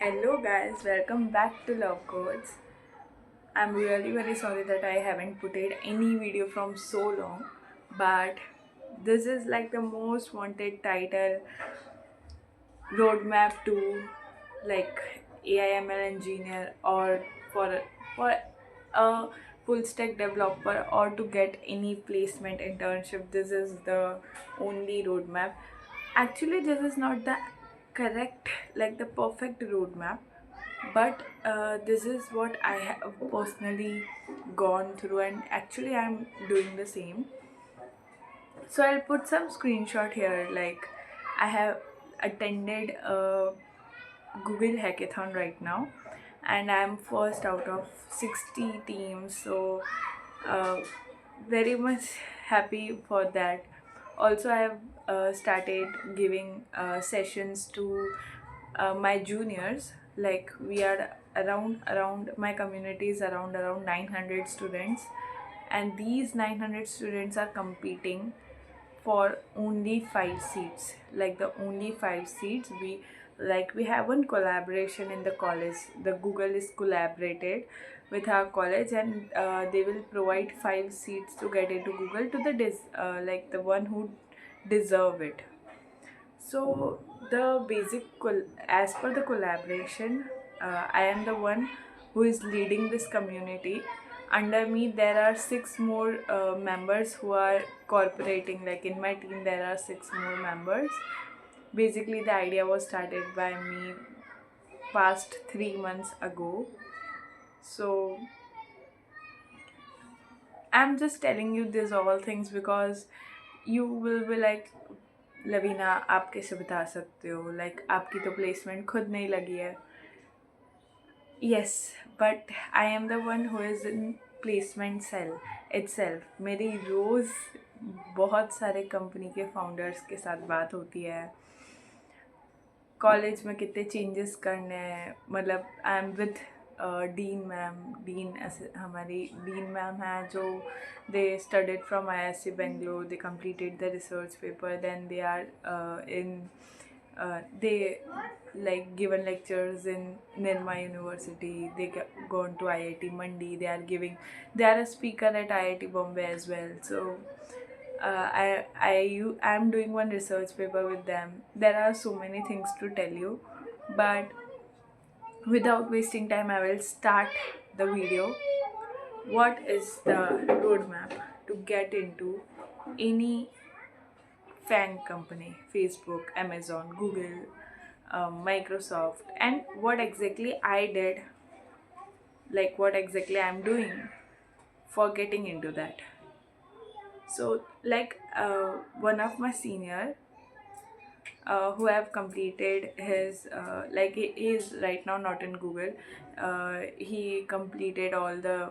Hello guys, welcome back to Love Codes. I'm really very sorry that I haven't put out any video from so long, but this is like the most wanted title roadmap to like AIML engineer or for a full stack developer or to get any placement internship. This is the only roadmap. Actually, this is not the correct, like the perfect roadmap, but this is what I have personally gone through, and actually I'm doing the same. So I'll put some screenshot here. Like, I have attended a Google hackathon right now, and I'm first out of 60 teams. So uh, very much happy for that. Also, I have started giving sessions to my juniors. Like, we are around my community is around 900 students, and these 900 students are competing for only 5 seats. Like, the only 5 seats, we have one collaboration in the college. The Google is collaborated with our college, and they will provide 5 seats to get into Google to like the one who deserve it. So the as per the collaboration, I am the one who is leading this community. Under me, there are six more members who are cooperating. Like, in my team, there are six more members. Basically, the idea was started by me past 3 months ago. So I'm just telling you these all things because you will be like, Lavina आप कैसे बता सकते हो, like आपकी तो placement खुद नहीं लगी है. Yes, but I am the one who is in placement cell itself. मेरी रोज़ बहुत सारे कंपनी के फाउंडर्स के साथ बात होती है. कॉलेज में कितने चेंजेस करने हैं, मतलब I am with dean ma'am. हमारी डीन मैम है जो दे studied from IISc Bangalore. They completed the research paper, then they are in they like given lectures in Nirma University. They gone to IIT Mandi. They are a speaker at IIT Bombay as well. So I'm doing one research paper with them. There are so many things to tell you, but without wasting time, I will start the video. What is the roadmap to get into any FANG company? Facebook, Amazon, Google, Microsoft, and what exactly I did, like what exactly I'm doing for getting into that. So, like, one of my senior who have completed his like he is right now not in Google. He completed all the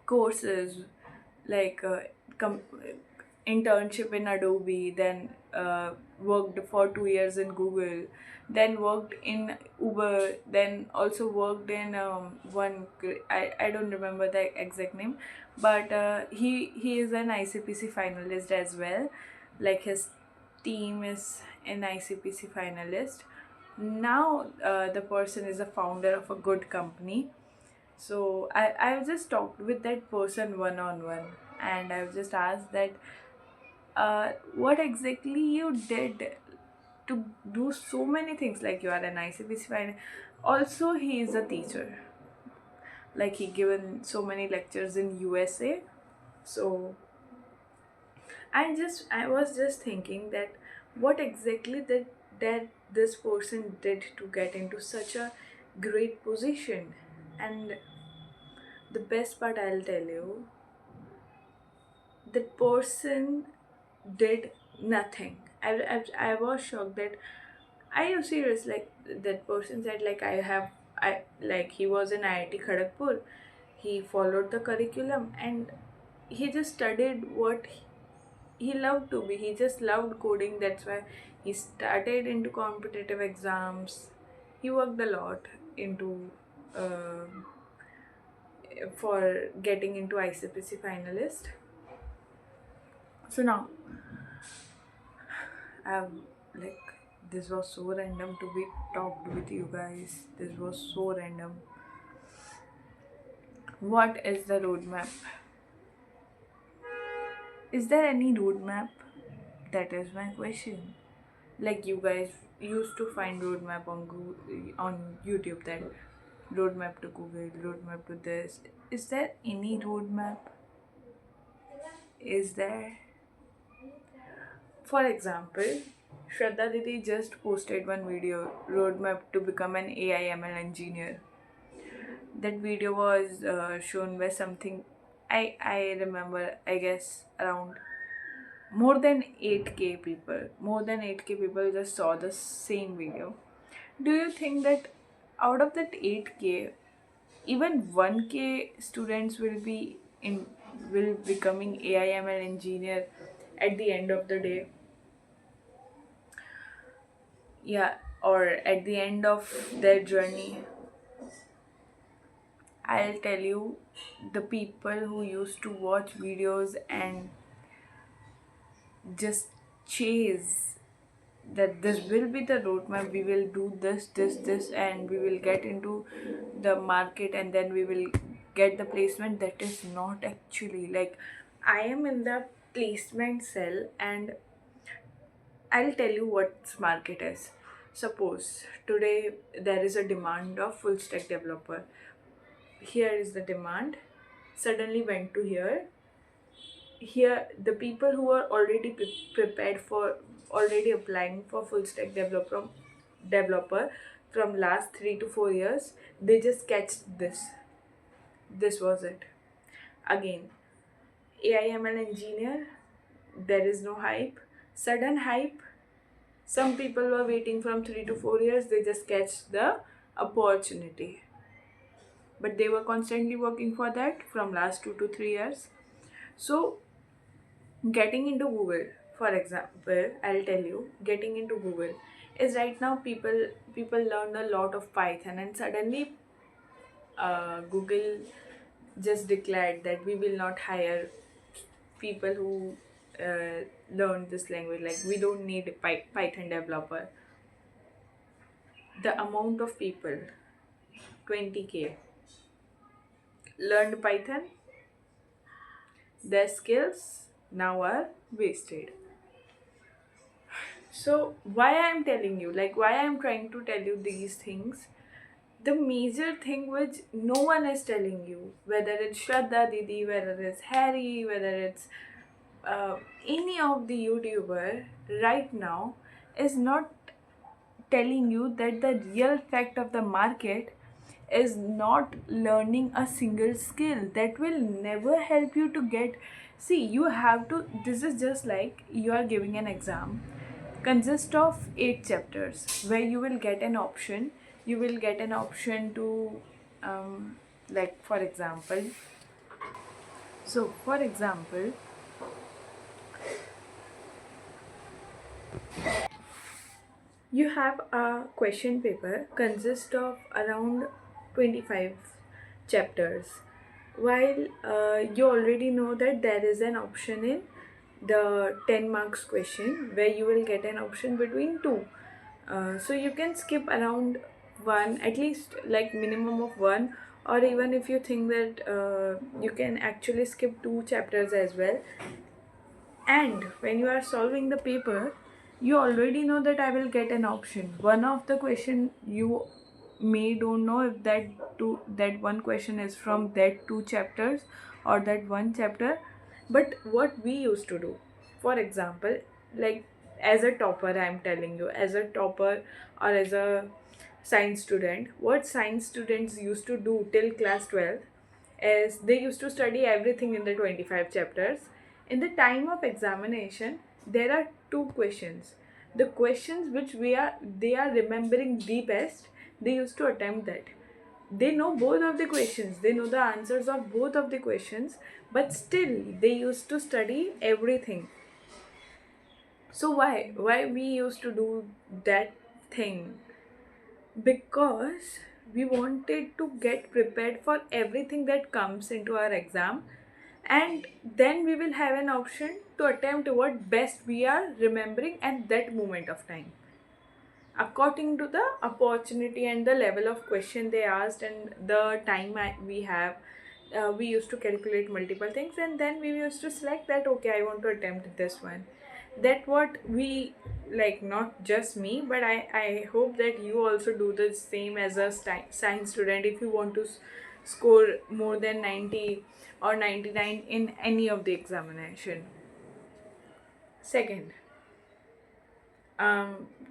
courses, like internship in Adobe, then worked for 2 years in Google, then worked in Uber, then also worked in I don't remember the exact name, but he is an ICPC finalist as well. Like, his team is an ICPC finalist. Now the person is a founder of a good company. So I've just talked with that person one on one, and I've just asked that what exactly you did to do so many things. Like, you are an ICPC finalist. Also, he is a teacher. Like, he given so many lectures in USA. So I was just thinking that what exactly that this person did to get into such a great position. And the best part, I'll tell you, that person did nothing. I was shocked that, are you serious? Like, that person said, like, I like, he was in IIT Kharagpur. He followed the curriculum, and he just studied what he loved to be. He just loved coding. That's why he started into competitive exams. He worked a lot into uh, for getting into ICPC finalist. So now I've like This was so random to be talked with you guys. This was so random. What is the roadmap? Is there any roadmap? That is my question. Like you guys used to find roadmap on on YouTube, that roadmap to Google, roadmap to this. Is there any roadmap? Is there? For example, Shraddha Didi just posted one video, roadmap to become an AI/ML engineer. That video was shown by something, I remember, I guess around more than 8k people. More than 8k people just saw the same video. Do you think that out of that 8k, even 1k students will becoming AI/ML engineer at the end of the day? Yeah, or at the end of their journey? I'll tell you, the people who used to watch videos and just chase that this will be the roadmap, we will do this, and we will get into the market and then we will get the placement. That is not actually like, I am in the placement cell and I'll tell you what market is. Suppose today there is a demand of full stack developer. Here is the demand, suddenly went to here. Here the people who are already prepared for, already applying for full stack developer from last 3 to 4 years, they just catch this was it. Again, AI/ML engineer, there is no hype, sudden hype. Some people were waiting from 3 to 4 years, they just catch the opportunity, but they were constantly working for that from last 2 to 3 years. So getting into Google, for example, I'll tell you, getting into Google is right now, people learned a lot of Python and suddenly Google just declared that we will not hire people who learn this language. Like, we don't need Python developer. The amount of people, 20k, learned Python, their skills now are wasted. So why I'm telling you, like why I'm trying to tell you these things, the major thing which no one is telling you, whether it's Shraddha Didi, whether it's Harry, whether it's any of the YouTuber right now, is not telling you that the real fact of the market is not learning a single skill that will never help you to get. See, you have to, this is just like you are giving an exam, consist of 8 chapters, where you will get an option. You will get an option to like for example, so for example, you have a question paper consist of around 25 chapters, while you already know that there is an option in the 10 marks question where you will get an option between two. So you can skip around one, at least like minimum of one, or even if you think that you can actually skip two chapters as well. And when you are solving the paper, you already know that I will get an option. One of the question, you may don't know if that one question is from that two chapters or that one chapter. But what we used to do, for example, like as a topper, I'm telling you, as a topper or as a science student, what science students used to do till class 12 is they used to study everything in the 25 chapters. In the time of examination, there are two questions. The questions which they are remembering the best, they used to attempt that. They know both of the questions, they know the answers of both of the questions, but still they used to study everything. So why we used to do that thing? Because we wanted to get prepared for everything that comes into our exam, and then we will have an option to attempt what best we are remembering at that moment of time. according to the opportunity and the level of question they asked and the time we have. We used to calculate multiple things, and then we used to select that, okay, I want to attempt this one. That what we like, not just me, but I hope that you also do the same as a science student. If you want to score more than 90 or 99 in any of the examination. Second,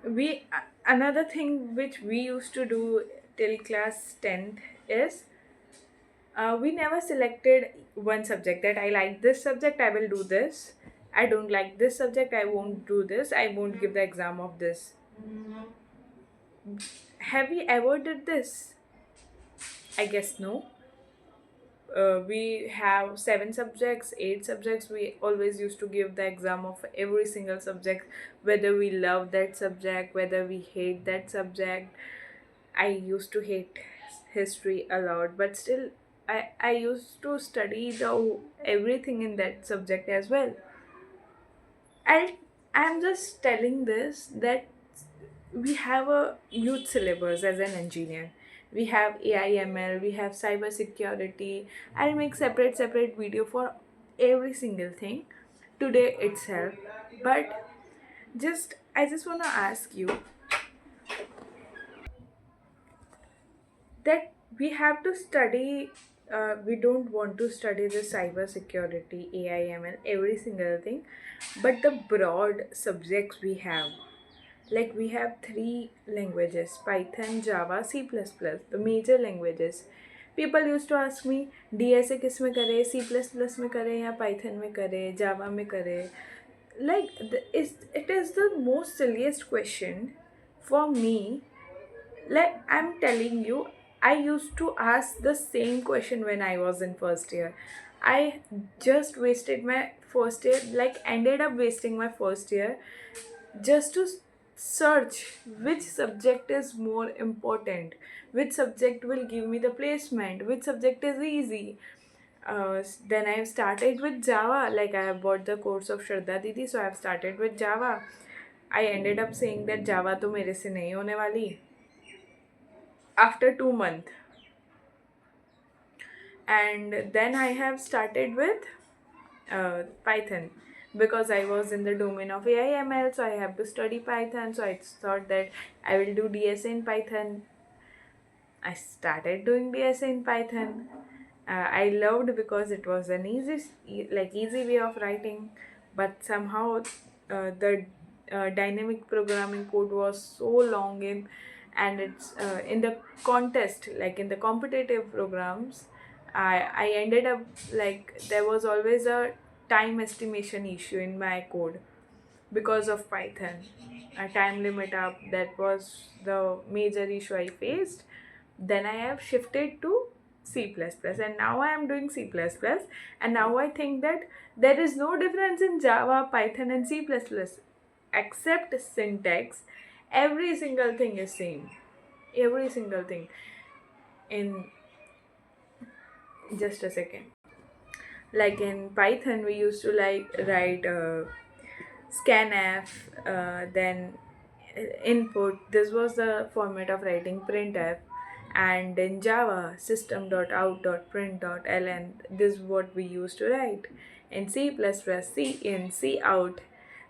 we another thing which we used to do till class 10th is, we never selected one subject, that I like this subject, I will do this. I don't like this subject, I won't do this, I won't give the exam of this. Have you ever did this? I guess no. We have 7 subjects, 8 subjects. We always used to give the exam of every single subject, whether we love that subject, whether we hate that subject. I used to hate history a lot, but still, I used to study the everything in that subject as well. And I'm just telling this that we have a huge syllabus as an engineer. We have AIML, we have cyber security. I'll make separate video for every single thing today itself. But just I just wanna ask you that we have to study, we don't want to study the cyber security, AIML, every single thing, but the broad subjects we have. Like we have 3 languages: Python, Java, C++, the major languages. People used to ask me, DSA किस में करे, C++ में करे या Python में करे, Java में करे. Like it is the most silliest question for me. Like I'm telling you, I used to ask the same question when I was in first year. I just wasted my first year, like ended up wasting my first year just to search which subject is more important, which subject will give me the placement, which subject is easy. Then I have started with Java. Like I have bought the course of Shraddha Didi, so I have started with Java. I ended up saying that Java तो मेरे से नहीं होने वाली after 2 months, and then I have started with Python because I was in the domain of AIML, so I have to study Python. So I thought that I will do DSA in Python. I started doing DSA in Python. I loved because it was an easy way of writing, but somehow the dynamic programming code was so long and it's in the contest, like in the competitive programs, I ended up, like there was always a time estimation issue in my code because of Python. A time limit up, that was the major issue I faced. Then I have shifted to C++, and now I am doing C++, and now I think that there is no difference in Java, Python and C++, except syntax. Every single thing is same. Every single thing. In just a second. Like in Python, we used to like write scanf, then input. This was the format of writing printf. And in Java, system.out.print.ln. This is what we used to write. In C++, C in, C out.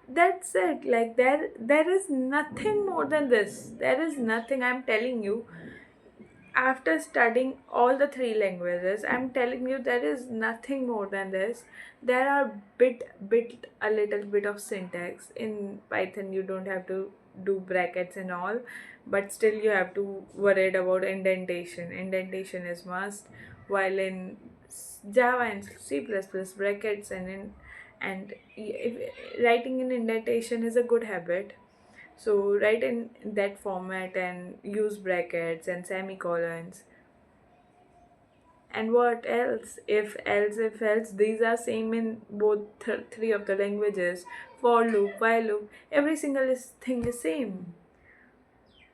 That's it. Like there is nothing more than this. There is nothing, I'm telling you. After studying all the 3 languages, I'm telling you, there is nothing more than this. There are a little bit of syntax in Python. You don't have to do brackets and all, but still you have to worried about indentation is must, while in Java and C++, brackets writing in indentation is a good habit. So write in that format and use brackets and semicolons. And what else? If else, these are same in both 3 of the languages. For loop, while loop, every single thing is same.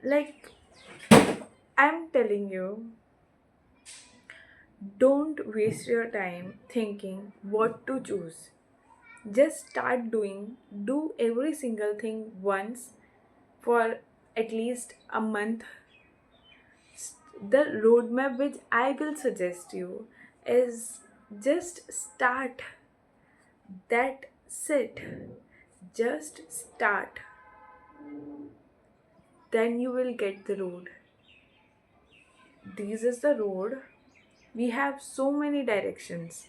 Like I'm telling you, don't waste your time thinking what to choose. Just start doing. Do every single thing once for at least a month. The roadmap which I will suggest you is just start. That's it. Just start. Then you will get the road. This is the road. We have so many directions.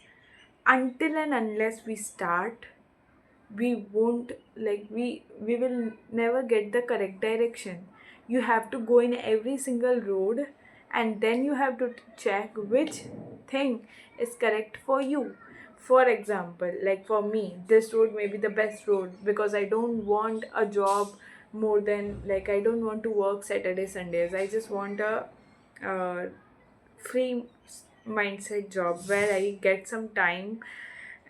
Until and unless we start, we won't, we will never get the correct direction. You have to go in every single road, and then you have to check which thing is correct for you. For example, like for me, this road may be the best road because I don't want a job more than, like, I don't want to work Saturday Sundays. I just want a free mindset job where I get some time,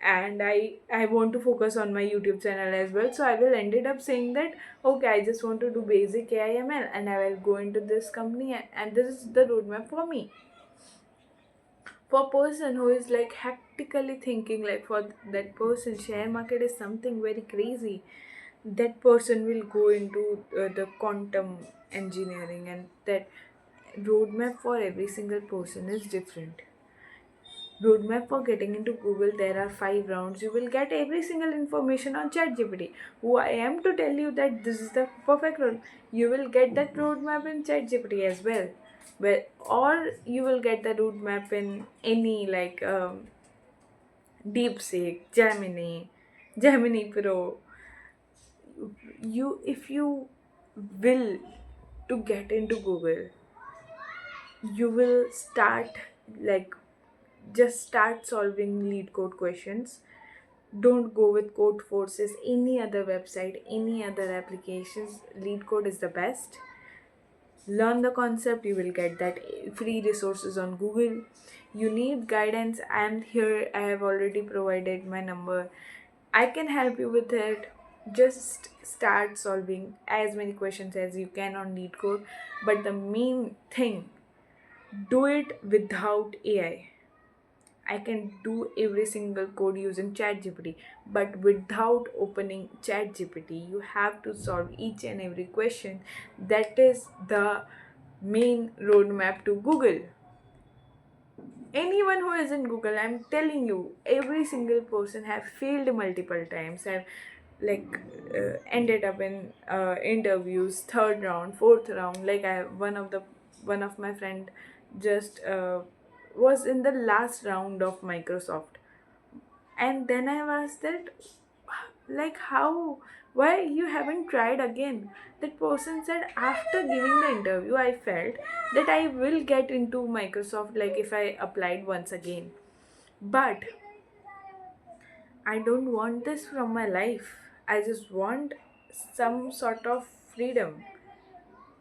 and I want to focus on my YouTube channel as well. So I will ended up saying that okay, I just want to do basic AIML and I will go into this company, and this is the roadmap for me. For person who is like hectically thinking, like for that person share market is something very crazy, that person will go into the quantum engineering, and that roadmap for every single person is different. Roadmap for getting into Google, there are 5 rounds. You will get every single information on ChatGPT. Who I am to tell you that this is the perfect road? You will get that roadmap in ChatGPT as well. Well, or you will get the roadmap in any like DeepSeek, Gemini Pro. If you will to get into Google, you will start, like, just start solving lead code questions. Don't go with code forces, any other website, any other applications. Lead code is the best. Learn the concept. You will get that free resources on Google. You need guidance, I am here. I have already provided my number. I can help you with it. Just start solving as many questions as you can on lead code. But the main thing, do it without AI. I can do every single code using ChatGPT, but without opening ChatGPT, you have to solve each and every question. That is the main roadmap to Google. Anyone who is in Google, I'm telling you, every single person have failed multiple times. Have like ended up in interviews, third round, fourth round. Like I one of my friend just was in the last round of Microsoft, and then I asked that, like, how, why you haven't tried again? That person said, after giving the interview, I felt that I will get into Microsoft, like if I applied once again. But I don't want this from my life. I just want some sort of freedom.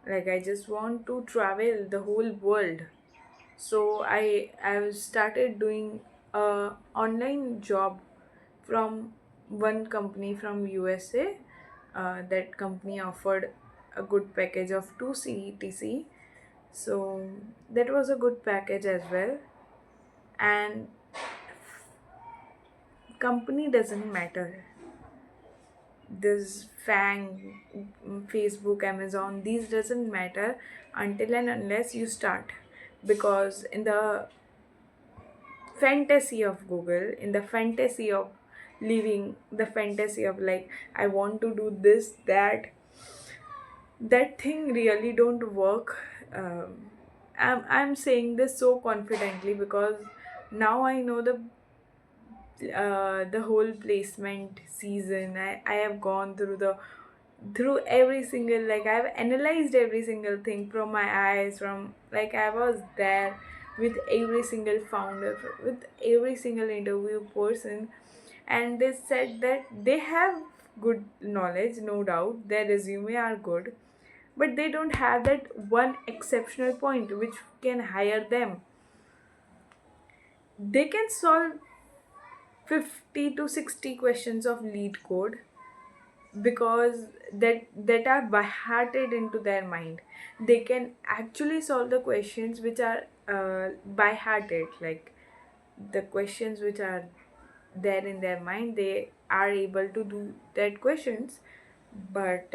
Like I just want to travel the whole world. So I started doing a online job from one company from USA. That company offered a good package of 2 CETC. So that was a good package as well. And company doesn't matter. This Fang, Facebook, Amazon, these doesn't matter until and unless you start. Because in the fantasy of Google, in the fantasy of living, the fantasy of like I want to do this, that thing really don't work. I'm saying this so confidently because now I know the whole placement season. I have gone through every single, like I've analyzed every single thing from my eyes, from like I was there with every single founder, with every single interview person, and they said that they have good knowledge, no doubt, their resume are good, but they don't have that one exceptional point which can hire them. They can solve 50 to 60 questions of lead code because that are by hearted into their mind. They can actually solve the questions which are by hearted, like the questions which are there in their mind, they are able to do that questions. But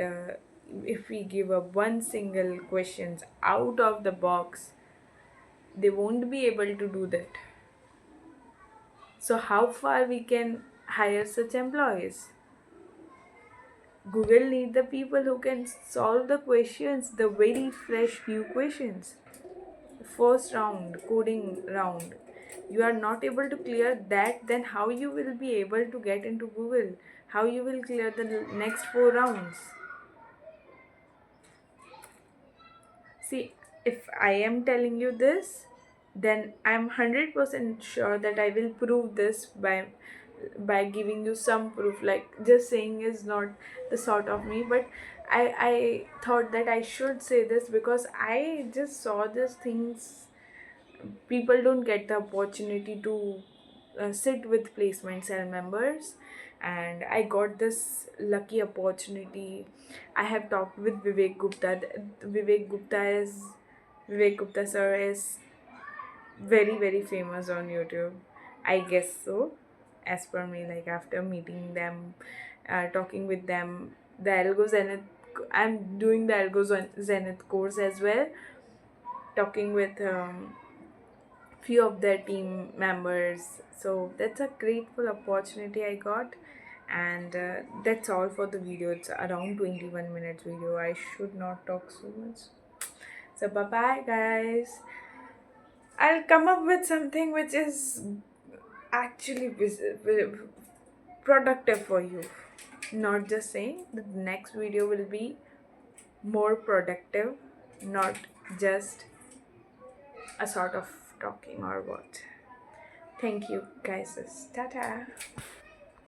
if we give up one single questions out of the box, they won't be able to do that. So how far we can hire such employees? Google need the people who can solve the questions, the very fresh few questions. First round, coding round. You are not able to clear that, then how you will be able to get into Google? How you will clear the next 4 rounds? See, if I am telling you this, then I'm 100% sure that I will prove this by giving you some proof. Like just saying is not the sort of me, but I thought that I should say this because I just saw these things. People don't get the opportunity to sit with placement cell members, and I got this lucky opportunity. I have talked with Vivek Gupta. Vivek Gupta sir is very very famous on YouTube, I guess so, as per me. Like after meeting them, talking with them, the Algo Zenith, I'm doing the Algo Zenith course as well, talking with few of their team members. So that's a grateful opportunity I got. And that's all for the video. It's around 21 minutes video. I should not talk so much. So bye bye guys. I'll come up with something which is actually productive for you. Not just saying the next video will be more productive, not just a sort of talking or what. Thank you guys. Tata.